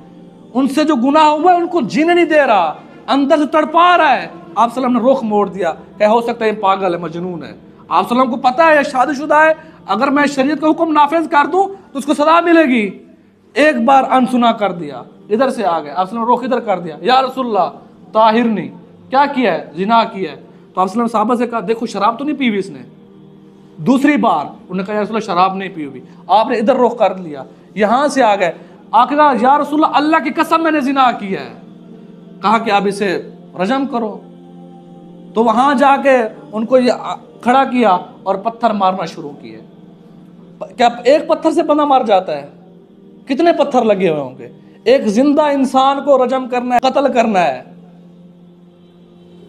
ان سے جو گناہ ہوا ہے ان کو جینے نہیں دے رہا، اندر سے تڑپا رہا ہے۔ آپ صلی اللہ علیہ وسلم نے رخ موڑ دیا کہ ہو سکتا ہے یہ پاگل ہے، مجنون ہے۔ آپ صلی اللہ علیہ وسلم کو پتا ہے یہ شادی شدہ ہے، اگر میں شریعت کا حکم نافذ کر دوں تو اس کو سزا ملے گی۔ ایک بار انسنا کر دیا، ادھر سے آ گئے، آپ صلی اللہ علیہ وسلم رخ ادھر کر دیا، یا رسول اللہ طاہرنی، کیا کیا ہے؟ زنا کیا ہے۔ تو آپ صلی اللہ علیہ وسلم صحابہ سے کہا دیکھو شراب تو نہیں پی ہوئی اس نے۔ دوسری بار انہوں نے کہا یا رسول اللہ شراب نہیں پی ہوئی، آپ نے ادھر رخ کر لیا، یہاں سے آ گئے، آخر کہا یا رسول اللہ اللہ کی قسم میں نے زنا کیا ہے۔ کہا کہ آپ اسے رجم کرو۔ تو وہاں جا کے ان کو یہ کھڑا کیا اور پتھر مارنا شروع کیے۔ کیا ایک پتھر سے بندہ مار جاتا ہے؟ کتنے پتھر لگے ہوئے ہوں گے؟ ایک زندہ انسان کو رجم کرنا ہے، قتل کرنا ہے۔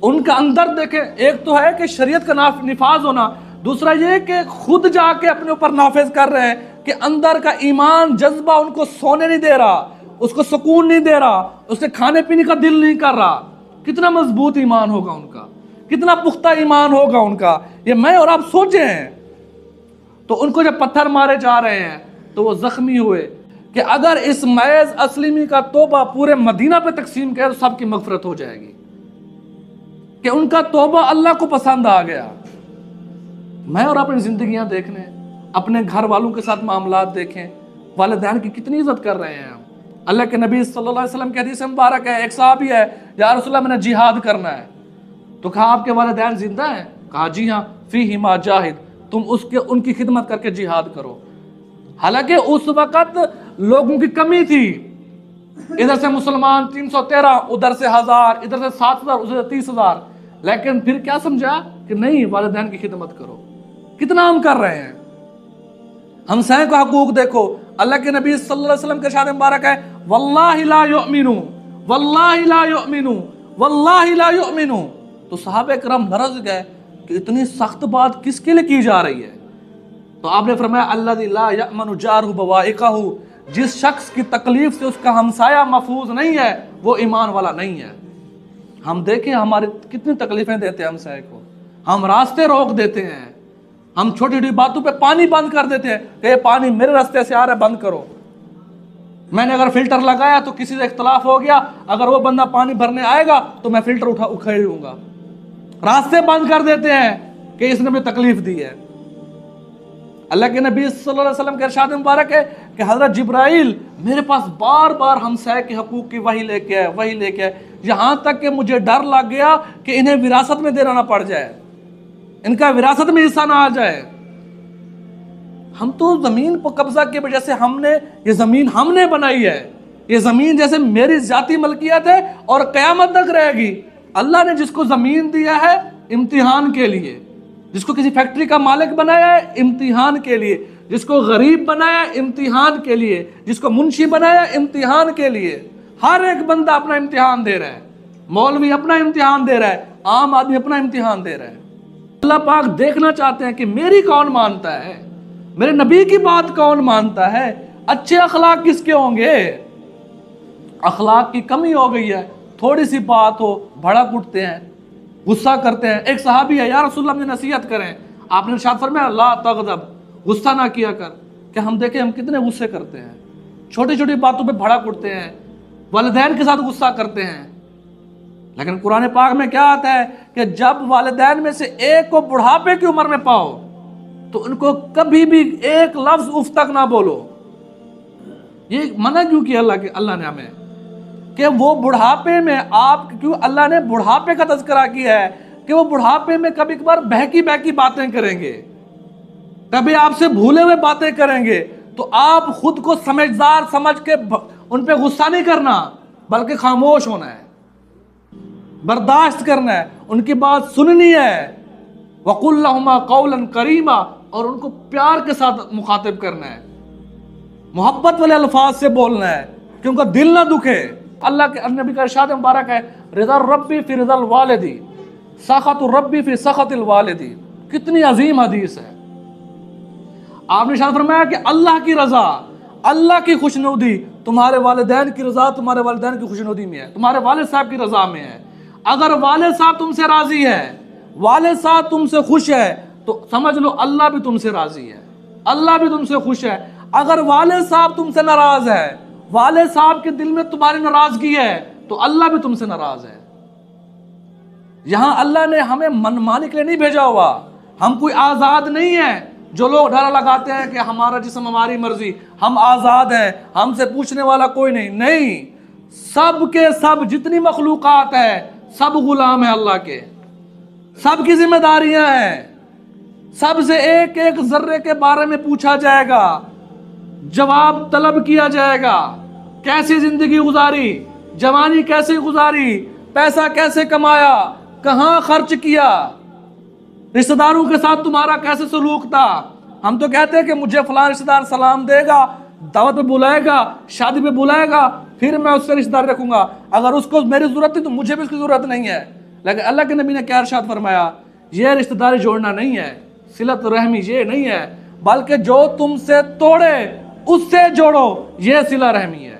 ان کا اندر دیکھیں، ایک تو ہے کہ شریعت کا نفاذ ہونا، دوسرا یہ کہ خود جا کے اپنے اوپر نافذ کر رہے ہیں کہ اندر کا ایمان جذبہ ان کو سونے نہیں دے رہا، اس کو سکون نہیں دے رہا، اس سے کھانے پینے کا دل نہیں کر رہا۔ کتنا مضبوط ایمان ہوگا ان کا، کتنا پختہ ایمان ہوگا ان کا، یہ میں اور آپ سوچے ہیں۔ تو ان کو جب پتھر مارے جا رہے ہیں تو وہ زخمی ہوئے کہ اگر اس معاذ اسلمی کا توبہ پورے مدینہ پہ تقسیم کرے تو سب کی مغفرت ہو جائے گی، کہ ان کا توبہ اللہ کو پسند آ گیا۔ میں اور اپنی زندگیاں دیکھنے، اپنے گھر والوں کے ساتھ معاملات دیکھیں، والدین کی کتنی عزت کر رہے ہیں ہم۔ اللہ کے نبی صلی اللہ علیہ وسلم کی حدیث مبارک ہے، ایک صحابی ہے، یا رسول اللہ میں نے جہاد کرنا ہے، تو کہا آپ کے والدین زندہ ہیں؟ کہا جی ہاں، فیہما جاہد، تم ان کی خدمت کر کے جہاد کرو۔ حالانکہ اس وقت لوگوں کی کمی تھی، ادھر سے مسلمان 313، ادھر سے 1000، ادھر سے 7000، ادھر سے 30,000، لیکن پھر کیا سمجھا کہ نہیں، والدین کی خدمت کرو۔ کتنا ہم کر رہے ہیں؟ ہمسائے کو حقوق دیکھو، اللہ کے نبی صلی اللہ علیہ وسلم کے ارشاد مبارک ہے، واللہ لا یؤمنو، واللہ لا یؤمنو، واللہ لا یؤمنو۔ تو صحابہ کرام لرز گئے کہ اتنی سخت بات کس کے لیے کی جا رہی ہے؟ تو آپ نے فرمایا الذی لا یأمن جارہ بوائقہ، جس شخص کی تکلیف سے اس کا ہمسایہ محفوظ نہیں ہے وہ ایمان والا نہیں ہے۔ ہم دیکھیں ہماری کتنی تکلیفیں دیتے ہیں ہمسایہ کو، ہم راستے روک دیتے ہیں، ہم چھوٹی چھوٹی باتوں پہ پانی بند کر دیتے ہیں کہ یہ پانی میرے راستے سے آ رہا ہے، بند کرو۔ میں نے اگر فلٹر لگایا تو کسی سے اختلاف ہو گیا، اگر وہ بندہ پانی بھرنے آئے گا تو میں فلٹر اکھیڑ لوں گا۔ راستے بند کر دیتے ہیں کہ اس نے مجھے تکلیف دی ہے۔ اللہ کے نبی صلی اللہ علیہ وسلم کے ارشاد مبارک ہے کہ حضرت جبرائیل میرے پاس بار بار ہمسائے کے حقوق کی وحی لے کے آئے، وحی لے کے آئے، یہاں تک کہ مجھے ڈر لگ گیا کہ انہیں وراثت میں دینا نہ پڑ جائے، ان کا وراثت میں حصہ نہ آ جائے۔ ہم تو زمین پر قبضہ کی وجہ سے یہ زمین ہم نے بنائی ہے، یہ زمین جیسے میری ذاتی ملکیت ہے اور قیامت تک رہے گی۔ اللہ نے جس کو زمین دیا ہے امتحان کے لیے، جس کو کسی فیکٹری کا مالک بنایا ہے امتحان کے لیے، جس کو غریب بنایا ہے امتحان کے لیے، جس کو منشی بنایا ہے امتحان کے لیے۔ ہر ایک بندہ اپنا امتحان دے رہا ہے، مولوی اپنا امتحان دے رہا ہے، عام آدمی اپنا امتحان دے رہا ہے۔ اللہ پاک دیکھنا چاہتے ہیں کہ میری کون مانتا ہے، میرے نبی کی بات کون مانتا ہے، اچھے اخلاق کس کے ہوں گے۔ اخلاق کی کمی ہو گئی ہے، تھوڑی سی بات ہو بھڑک اٹھتے ہیں، غصہ کرتے ہیں. ایک صحابی ہے, یا رسول اللہ مجھے نصیحت کریں. آپ نے ارشاد فرمایا لا تغضب, غصہ نہ کیا کر. کہ ہم دیکھیں ہم کتنے غصے کرتے ہیں, چھوٹی چھوٹی باتوں پہ بھڑک اٹھتے ہیں, والدین کے ساتھ غصہ کرتے ہیں. لیکن قرآن پاک میں کیا آتا ہے کہ جب والدین میں سے ایک کو بڑھاپے کی عمر میں پاؤ تو ان کو کبھی بھی ایک لفظ اف تک نہ بولو. یہ منع کیوں کیا اللہ نے ہمیں کہ وہ بڑھاپے میں آپ, کیوں اللہ نے بڑھاپے کا تذکرہ کیا ہے کہ وہ بڑھاپے میں کبھی کبھار بہکی باتیں کریں گے, کبھی آپ سے بھولے ہوئے باتیں کریں گے. تو آپ خود کو سمجھدار سمجھ کے ان پہ غصہ نہیں کرنا, بلکہ خاموش ہونا ہے, برداشت کرنا ہے, ان کی بات سننی ہے. وَقُلْ لَهُمَا قَوْلًا كَرِيمًا, اور ان کو پیار کے ساتھ مخاطب کرنا ہے, محبت والے الفاظ سے بولنا ہے کہ ان کا دل نہ دکھے. اللہ کے نبی کا ارشاد مبارک ہے رضا الربی فی رضا الوالدی سخط الربی فی سخط الوالدی. کتنی عظیم حدیث ہے. آپ نے ارشاد فرمایا کہ اللہ کی رضا, اللہ کی خوشنودی تمہارے والدین کی رضا تمہارے والدین کی خوشنودی میں ہے, تمہارے والد صاحب کی رضا میں ہے. اگر والد صاحب تم سے راضی ہے, والد صاحب تم سے خوش ہے, تو سمجھ لو اللہ بھی تم سے راضی ہے, اللہ بھی تم سے خوش ہے. اگر والد صاحب تم سے ناراض ہے, والد صاحب کے دل میں تمہاری ناراضگی ہے, تو اللہ بھی تم سے ناراض ہے. یہاں اللہ نے ہمیں منمانی کے لیے نہیں بھیجا ہوا, ہم کوئی آزاد نہیں ہیں. جو لوگ ڈرا لگاتے ہیں کہ ہمارا جسم ہماری مرضی, ہم آزاد ہیں, ہم سے پوچھنے والا کوئی نہیں. سب کے سب جتنی مخلوقات ہیں سب غلام ہیں اللہ کے, سب کی ذمہ داریاں ہیں. سب سے ایک ایک ذرے کے بارے میں پوچھا جائے گا, جواب طلب کیا جائے گا. کیسی زندگی گزاری, جوانی کیسے گزاری, پیسہ کیسے کمایا, کہاں خرچ کیا, رشتہ داروں کے ساتھ تمہارا کیسے سلوک تھا. ہم تو کہتے ہیں کہ مجھے فلاں رشتہ دار سلام دے گا, دعوت پہ بلائے گا, شادی پہ بلائے گا, پھر میں اس سے رشتہ داری رکھوں گا. اگر اس کو میری ضرورت تھی تو مجھے بھی اس کی ضرورت نہیں ہے. لیکن اللہ کے نبی نے کیا ارشاد فرمایا, یہ رشتہ داری جوڑنا نہیں ہے, صلت رحمی یہ نہیں ہے, بلکہ جو تم سے توڑے اس سے جوڑو, یہ صلہ رحمی ہے.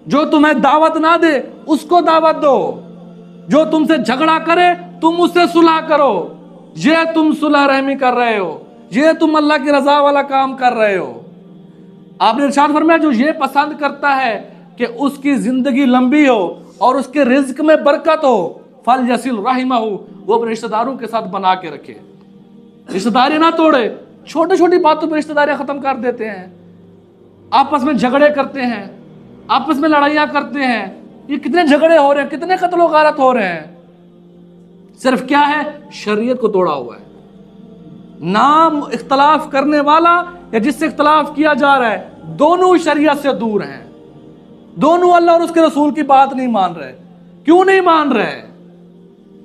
جو تمہیں دعوت نہ دے اس کو دعوت دو, جو تم سے جھگڑا کرے تم اس سے صلح کرو. یہ تم صلح رحمی کر رہے ہو, یہ تم اللہ کی رضا والا کام کر رہے ہو. آپ نے ارشاد فرمایا جو یہ پسند کرتا ہے کہ اس کی زندگی لمبی ہو اور اس کے رزق میں برکت ہو, فَلْيَصِلْ رَحِمَهُ, وہ اپنے رشتہ داروں کے ساتھ بنا کے رکھے, رشتہ داری نہ توڑے. چھوٹی چھوٹی باتوں پہ رشتہ داریاں ختم کر دیتے ہیں, آپس میں جھگڑے کرتے ہیں, آپس میں لڑائیاں کرتے ہیں. یہ کتنے جھگڑے ہو رہے ہیں, کتنے قتل و غارت ہو رہے ہیں. صرف کیا ہے, شریعت کو توڑا ہوا ہے. نام اختلاف کرنے والا یا جس سے اختلاف کیا جا رہا ہے, دونوں شریعت سے دور ہیں, دونوں اللہ اور اس کے رسول کی بات نہیں مان رہے. کیوں نہیں مان رہے؟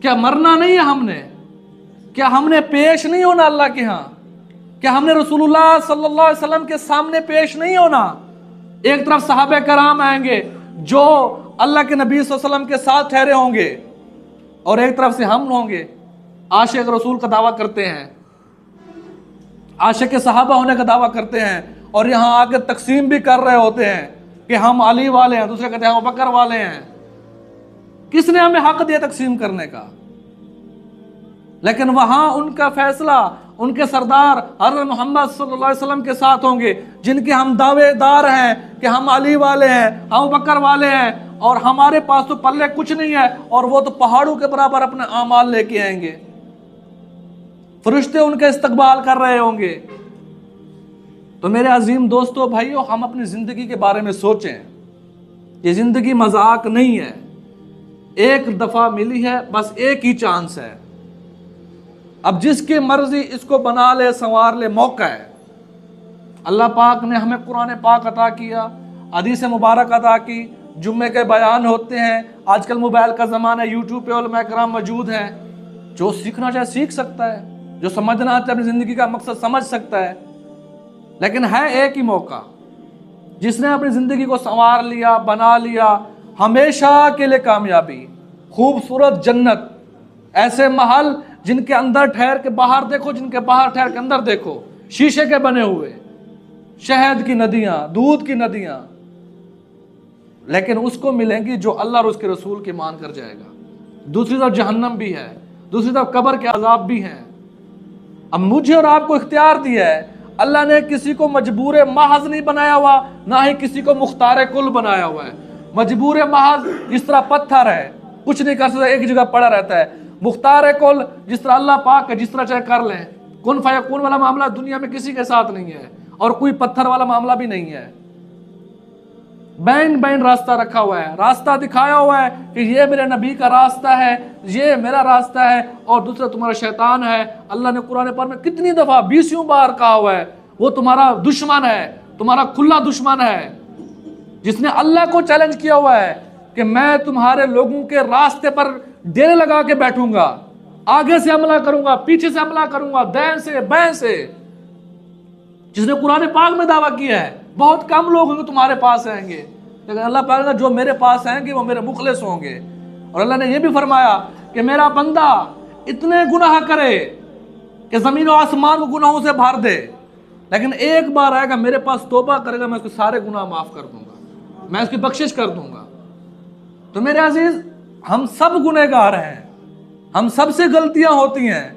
کیا مرنا نہیں ہے ہم نے؟ کیا ہم نے پیش نہیں ہونا اللہ کے ہاں؟ کیا ہم نے رسول اللہ صلی اللہ علیہ وسلم کے سامنے پیش نہیں ہونا؟ ایک طرف صحابہ کرام آئیں گے جو اللہ کے نبی صلی اللہ علیہ وسلم کے ساتھ ٹھہرے ہوں گے, اور ایک طرف سے ہم ہوں گے عاشق رسول کا دعویٰ کرتے ہیں, عاشق صحابہ ہونے کا دعویٰ کرتے ہیں, اور یہاں آ کے تقسیم بھی کر رہے ہوتے ہیں کہ ہم علی والے ہیں, دوسرے کہتے ہیں ہم بکر والے ہیں. کس نے ہمیں حق دیا تقسیم کرنے کا؟ لیکن وہاں ان کا فیصلہ ان کے سردار حضرت محمد صلی اللہ علیہ وسلم کے ساتھ ہوں گے, جن کے ہم دعوے دار ہیں کہ ہم علی والے ہیں, ہم بکر والے ہیں, اور ہمارے پاس تو پلے کچھ نہیں ہے, اور وہ تو پہاڑوں کے برابر اپنے اعمال لے کے آئیں گے. فرشتے ان کا استقبال کر رہے ہوں گے. تو میرے عظیم دوستو بھائیو, ہم اپنی زندگی کے بارے میں سوچیں. یہ زندگی مذاق نہیں ہے, ایک دفعہ ملی ہے, بس ایک ہی چانس ہے. اب جس کی مرضی اس کو بنا لے, سنوار لے, موقع ہے. اللہ پاک نے ہمیں قرآن پاک عطا کیا, حدیث مبارک عطا کی, جمعے کے بیان ہوتے ہیں. آج کل موبائل کا زمانہ ہے, یوٹیوب پہ علماء کرام موجود ہیں. جو سیکھنا چاہے سیکھ سکتا ہے, جو سمجھنا چاہے اپنی زندگی کا مقصد سمجھ سکتا ہے. لیکن ہے ایک ہی موقع, جس نے اپنی زندگی کو سنوار لیا, بنا لیا, ہمیشہ کے لیے کامیابی, خوبصورت جنت, ایسے محل جن کے اندر ٹھہر کے باہر دیکھو, جن کے باہر ٹھہر کے اندر دیکھو, شیشے کے بنے ہوئے, شہد کی ندیاں, دودھ کی ندیاں. لیکن اس کو ملیں گی جو اللہ اور اس کے رسول کی مان کر جائے گا. دوسری طرف جہنم بھی ہے, دوسری طرف قبر کے عذاب بھی ہیں۔ اب مجھے اور آپ کو اختیار دیا ہے، اللہ نے کسی کو مجبور محض نہیں بنایا ہوا، نہ ہی کسی کو مختار کل بنایا ہوا ہے۔ مجبور محض جس طرح پتھر ہے، کچھ نہیں کر سکتا، ایک جگہ پڑا رہتا ہے۔ مختار کل جس طرح اللہ پاک ہے، جس طرح چاہے کر لیں۔ کن فیکون والا معاملہ دنیا میں کسی کے ساتھ نہیں ہے، اور کوئی پتھر والا معاملہ بھی نہیں ہے۔ بین بین راستہ رکھا ہوا ہے، راستہ دکھایا ہوا ہے کہ یہ میرے نبی کا راستہ ہے، یہ میرا راستہ ہے، اور دوسرا تمہارا شیطان ہے۔ اللہ نے قرآن پاک میں کتنی دفعہ 20 بار کہا ہوا ہے وہ تمہارا دشمن ہے، تمہارا کھلا دشمن ہے، جس نے اللہ کو چیلنج کیا ہوا ہے کہ میں تمہارے لوگوں کے راستے پر ڈیرے لگا کے بیٹھوں گا، آگے سے حملہ کروں گا، پیچھے سے حملہ کروں گا، دائیں سے بائیں سے۔ جس نے قرآن پاک میں دعویٰ کیا ہے بہت کم لوگ ہوں گے تمہارے پاس آئیں گے، لیکن اللہ پاک نے جو میرے پاس آئیں گے وہ میرے مخلص ہوں گے۔ اور اللہ نے یہ بھی فرمایا کہ میرا بندہ اتنے گناہ کرے کہ زمین و آسمان کو گناہوں سے بھر دے، لیکن ایک بار آئے گا میرے پاس توبہ کرے گا، میں اس کے سارے گناہ معاف کر دوں گا، میں اس کی بخشش کر دوں گا۔ تو میرے عزیز، ہم سب گنہگار ہیں، ہم سب سے غلطیاں ہوتی ہیں۔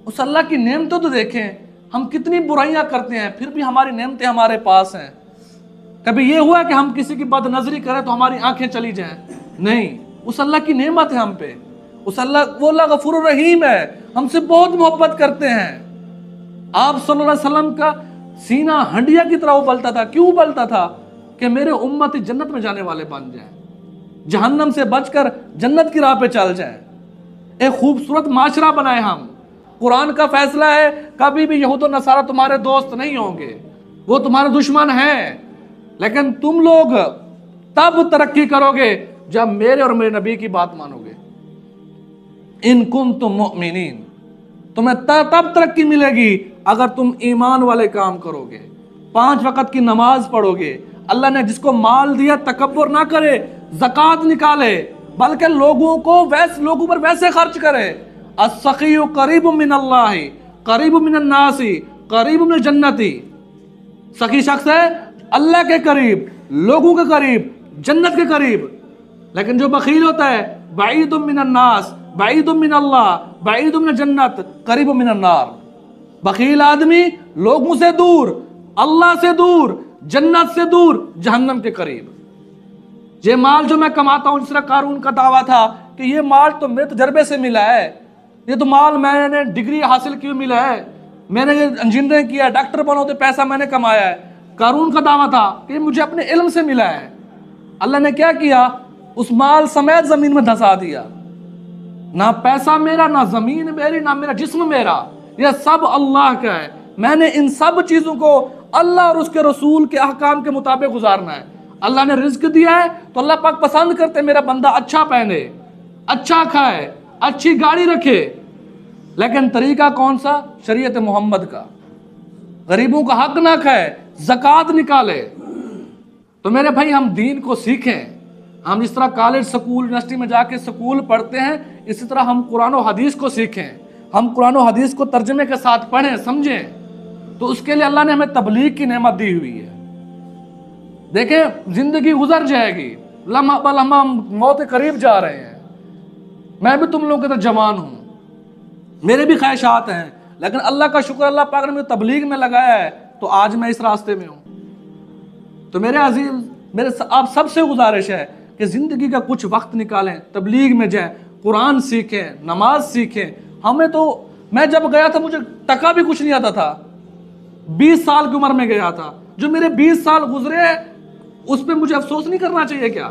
اس اللہ کی نعمتوں تو دیکھیں، ہم کتنی برائیاں کرتے ہیں پھر بھی ہماری نعمتیں ہمارے پاس ہیں۔ کبھی یہ ہوا کہ ہم کسی کی بد نظری کریں تو ہماری آنکھیں چلی جائیں؟ نہیں، اس اللہ کی نعمت ہے ہم پہ۔ اس اللہ، وہ اللہ غفور الرحیم ہے، ہم سے بہت محبت کرتے ہیں۔ آپ صلی اللہ علیہ وسلم کا سینہ ہنڈیا کی طرح ابلتا تھا۔ کیوں ابلتا تھا؟ کہ میرے امتی جنت میں جانے والے بن جائیں، جہنم سے بچ کر جنت کی راہ پہ چل جائیں، ایک خوبصورت معاشرہ بنائے ہم۔ قرآن کا فیصلہ ہے کبھی بھی یہود و نصارہ تمہارے دوست نہیں ہوں گے، وہ تمہارے دشمن ہیں، لیکن تم لوگ تب ترقی کرو گے جب میرے اور میرے نبی کی بات مانو گے۔ ان کنتم مؤمنین، تمہیں تب ترقی ملے گی اگر تم ایمان والے کام کرو گے، 5 وقت کی نماز پڑھو گے۔ اللہ نے جس کو مال دیا تکبر نہ کرے، زکوٰۃ نکالے، بلکہ لوگوں پر ویسے خرچ کرے۔ السخی قریب من اللہ، قریب من الناس، قریب من الجنت۔ سخی شخص ہے اللہ کے قریب، لوگوں کے قریب، جنت کے قریب۔ لیکن جو بخیل ہوتا ہے بعید من الناس، بعید من اللہ، بعید من الجنت، قریب من النار۔ بخیل آدمی لوگوں سے دور، اللہ سے دور، جنت سے دور، جہنم کے قریب۔ یہ مال جو میں کماتا ہوں، جس طرح قارون کا دعویٰ تھا کہ یہ مال تو میرے تجربے سے ملا ہے، یہ تو مال میں نے ڈگری حاصل کی ملا ہے، میں نے یہ انجینئرنگ کیا، ڈاکٹر بنو تو پیسہ میں نے کمایا ہے۔ قارون کا دعویٰ تھا کہ مجھے اپنے علم سے ملا ہے۔ اللہ نے کیا کیا؟ اس مال سمیت زمین میں دھسا دیا۔ نہ پیسہ میرا، نہ زمین میری، نہ میرا جسم میرا، یہ سب اللہ کا ہے۔ میں نے ان سب چیزوں کو اللہ اور اس کے رسول کے احکام کے مطابق گزارنا ہے۔ اللہ نے رزق دیا ہے تو اللہ پاک پسند کرتے میرا بندہ اچھا پہنے، اچھا کھائے، اچھی گاڑی رکھے، لیکن طریقہ کون سا؟ شریعت محمد کا۔ غریبوں کا حق نہ کھائے، زکوٰۃ نکالے۔ تو میرے بھائی، ہم دین کو سیکھیں۔ ہم جس طرح کالج، سکول، یونیورسٹی میں جا کے سکول پڑھتے ہیں، اسی طرح ہم قرآن و حدیث کو سیکھیں۔ ہم قرآن و حدیث کو ترجمے کے ساتھ پڑھیں، سمجھیں۔ تو اس کے لیے اللہ نے ہمیں تبلیغ کی نعمت دی ہوئی ہے۔ دیکھیں، زندگی گزر جائے گی، لمحہ بلمحہ ہم موت کے قریب جا رہے ہیں۔ میں بھی تم لوگوں کی طرح جوان ہوں، میرے بھی خواہشات ہیں، لیکن اللہ کا شکر، اللہ پاک نے مجھے تبلیغ میں لگایا ہے تو آج میں اس راستے میں ہوں۔ تو میرے عزیز، میرے آپ سب سے گزارش ہے کہ زندگی کا کچھ وقت نکالیں، تبلیغ میں جائیں، قرآن سیکھیں، نماز سیکھیں۔ میں جب گیا تھا مجھے ٹکا بھی کچھ نہیں آتا تھا، 20 سال کی عمر میں گیا تھا۔ جو میرے 20 سال گزرے اس پہ مجھے افسوس نہیں کرنا چاہیے کیا؟